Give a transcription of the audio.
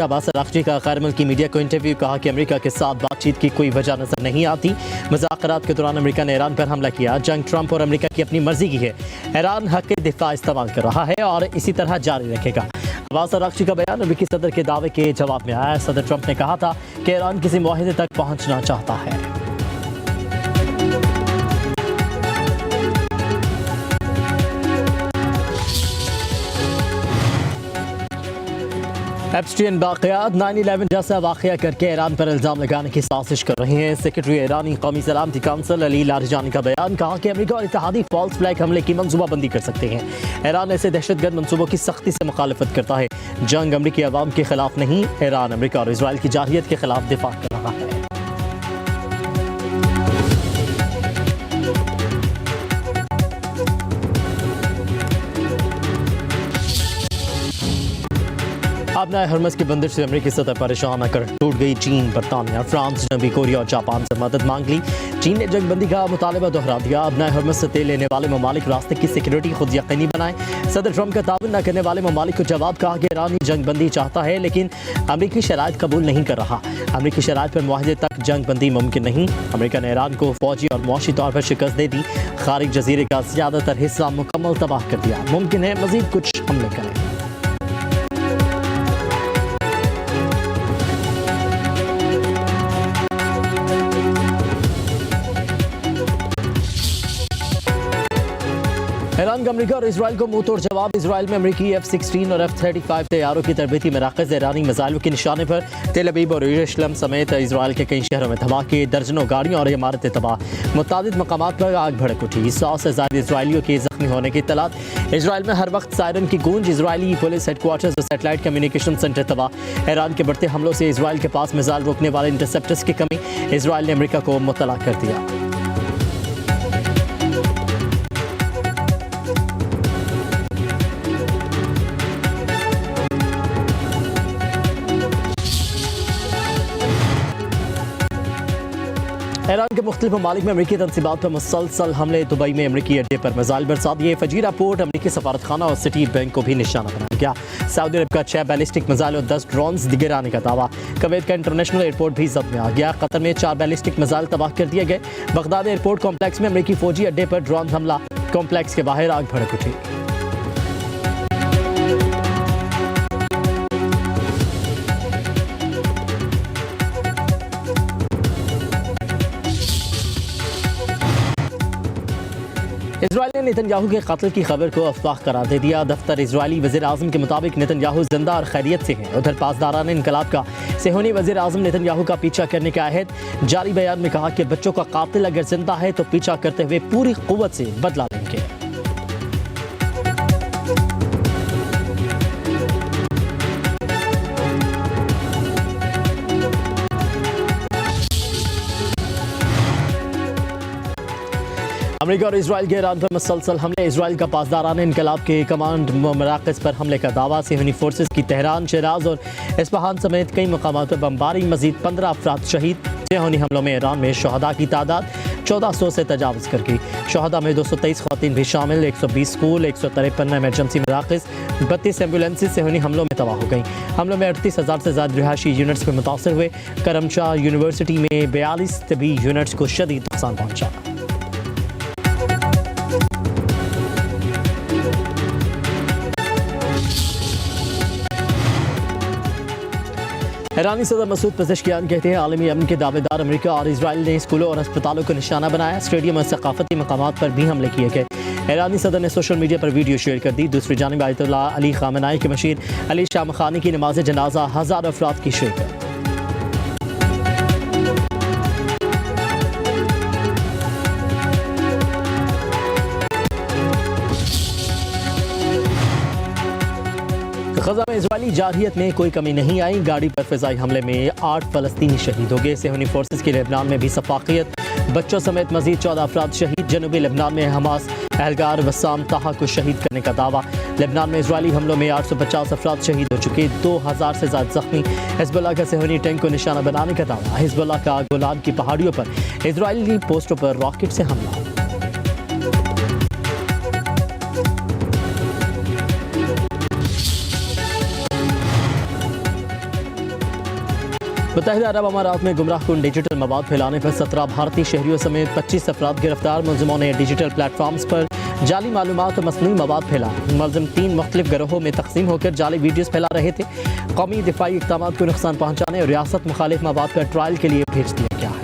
वजह अब्बास अराग़ची का गैर मुल्की मीडिया को इंटरव्यू, कहा कि अमेरिका के साथ बातचीत की कोई वजह नजर नहीं आती। मुज़ाकरात के दौरान अमेरिका ने ईरान पर हमला किया। जंग ट्रंप और अमेरिका की अपनी मर्जी की है। ईरान हक के दिफा इस्तेमाल कर रहा है और इसी तरह जारी रखेगा। अब्बास अराग़ची का बयान अमेरिकी सदर के दावे के जवाब में आया। सदर ट्रंप ने कहा था कि ईरान किसी मुआहदे तक पहुंचना चाहता है। एप्स्टीन बाक़ियात 9/11 जैसा वाक़या करके ईरान पर इल्ज़ाम लगाने की साजिश कर रहे हैं। सेक्रेटरी ईरानी कौमी सलामती काउंसिल अली लारिजानी का बयान, कहा कि अमेरिका और इत्तेहादी फॉल्स फ्लैग हमले की मनसूबाबंदी कर सकते हैं। ईरान ऐसे दहशतगर्द मनसूबों की सख्ती से मुखालफत करता है। जंग अमरीकी अवाम के खिलाफ नहीं, ईरान अमेरिका और इसराइल की जारहियत के खिलाफ दिफा कर रहा है। अपना हरमस की बंदिश से अमेरिकी सतह परेशान आकर टूट गई चीन, बरतानिया, फ्रांस, जनूबी कोरिया और जापान से मदद मांग ली। चीन ने जंगबंदी का मुतालबा दोहरा दिया। अपना हरमस से तेल लेने वाले ममालिक रास्ते की सिक्योरिटी खुद यकीनी बनाए। सदर ट्रंप का ताउन न करने वाले ममालिक को जवाब, कहा कि ईरानी जंगबंदी चाहता है लेकिन अमरीकी शराइत कबूल नहीं कर रहा। अमरीकी शराइत पर मुआहदे तक जंगबंदी मुमकिन नहीं। अमरीका ने ईरान को फौजी और मुआशी तौर पर शिकस्त दे दी। खारिज जजीरे का ज्यादातर हिस्सा मुकम्मल तबाह कर दिया। मुमकिन है मजीद कुछ हमले करें। ईरान का अमेरिका और इसराइल को मुंह तोड़ जवाब। इसराइल में अमेरिकी F-16 और F-35 तैयारों की तरबीती मराकज़ ईरानी मिसाइलों के निशाने पर। तेल अवीव और यरूशलेम समेत इसराइल के कई शहरों में धमाके, दर्जनों गाड़ियों और इमारतें तबाह। मुतादिद मकामात पर आग भड़क उठी। 100 से ज़्यादा इसराइलियों के जख्मी होने की इत्तलात। इसराइल में हर वक्त सायरन की गूंज। इसराइली पुलिस हेडक्वार्टर्स और सैटेलाइट कम्युनिकेशन सेंटर तबाह। ईरान के बढ़ते हमलों से इसराइल के पास मिसाइल रोकने वाले इंटरसेप्टर्स की कमी। इसराइल ने अमेरिका को मुतला कर दिया। ईरान के मुख्तलिफ ममालिक में अमरीकी तनसीबात पर मुसलसल हमले। दुबई में अमरीकी अड्डे पर मिसाइल बरसा दिए। फजीरा पोर्ट, अमरीकी सफारतखाना और सिटी बैंक को भी निशाना बनाया गया। सऊदी अरब का 6 बैलिस्टिक मिसाइल और 10 ड्रोन्स गिराने का दावा। कुवैत का इंटरनेशनल एयरपोर्ट भी जब्त में आ गया। कतर में 4 बैलिस्टिक मिसाइल तबाह कर दिए गए। बगदाद एयरपोर्ट कॉम्प्लेक्स में अमरीकी फौजी अड्डे पर ड्रोन हमला। कॉम्प्लेक्स के बाहर आग भड़क उठी। इसराइल ने नेतन्याहू के कत्ल की खबर को अफवाह करार दे दिया। दफ्तर इसराइली वज़ीर आज़म के मुताबिक नेतन्याहू जिंदा और खैरियत से हैं। उधर पासदारान इनकलाब का सेहोनी वज़ीर आज़म नेतन्याहू का पीछा करने का अहद। जारी बयान में कहा कि बच्चों का कातिल अगर जिंदा है तो पीछा करते हुए पूरी कुव्वत से बदला लेंगे। अमेरिका और इसराइल के ईरान पर मुसलसल हमले। इसराइल का पासदाराना इनकलाब के कमांड मराकज़ पर हमले का दावा। सेहूनी फोर्सेस की तेहरान, शिराज और इस्फहान समेत कई मकामात पर बमबारी। मजीद 15 अफराद शहीद। सेहूनी हमलों में ईरान में शहदा की तादाद 1400 से तजावज़ कर गई। शहदा में 223 ख़वातीन भी शामिल। 120 स्कूल, 153 एमरजेंसी मराकज़, 32 एम्बुलेंसेज सेहूनी हमलों में तबाह हो गई। हमलों में 38,000 से ज़्यादा रिहायशी यूनिट्स में मुतासर हुए। करमशाह यूनिवर्सिटी में 42 तबी यूनिट्स को शदीद नुकसान पहुँचा। ईरानी सदर मसूद पेज़ेश्कियान कहते हैं आलमी अमन के दावेदार अमेरिका और इसराइल ने स्कूलों और अस्पतालों को निशाना बनाया। स्टेडियम और सकाफती मकामात पर भी हमले किए गए। ईरानी सदर ने सोशल मीडिया पर वीडियो शेयर कर दी। दूसरी जानिब आयतुल्लाह अली खामेनी के मशीर अली शामखानी की नमाज जनाजा, 1000 अफराद की शिरकत। गजा में इजरायली जारहियत में कोई कमी नहीं आई। गाड़ी पर फिजाई हमले में 8 फलस्तीनी शहीद हो गए। सेहूनी फोर्सेस की लेबनान में भी सफाकियत। बच्चों समेत मजीद 14 अफराद शहीद। जनूबी लेबनान में हमास एहलकार वसाम ताहा को शहीद करने का दावा। लेबनान में इजरायली हमलों में 850 अफराद शहीद हो चुके, 2000 से ज्यादा जख्मी। हिजबुल्लाह का सेहूनी टैंक को निशाना बनाने का दावा। हिजबुल्लाह का गोलान की पहाड़ियों पर इजरायली पोस्टों पर रॉकेट से हमला। मुत्तहिदा अरब अमारात में गुमराह कुन डिजिटल मवाद फैलाने पर 17 भारतीय शहरियों समेत 25 अफराद गिरफ्तार। मुलजिमों ने डिजिटल प्लेटफॉर्म्स पर जाली मालूमात और मसनूई मवाद फैला। मुलजिम 3 मुख्तलिफ गिरोहों में तकसीम होकर जाली वीडियोज़ फैला रहे थे। कौमी दिफाई इक़दामात को नुकसान पहुँचाने और रियासत मुखालिफ मवाद का ट्रायल के लिए भेज दिया गया है।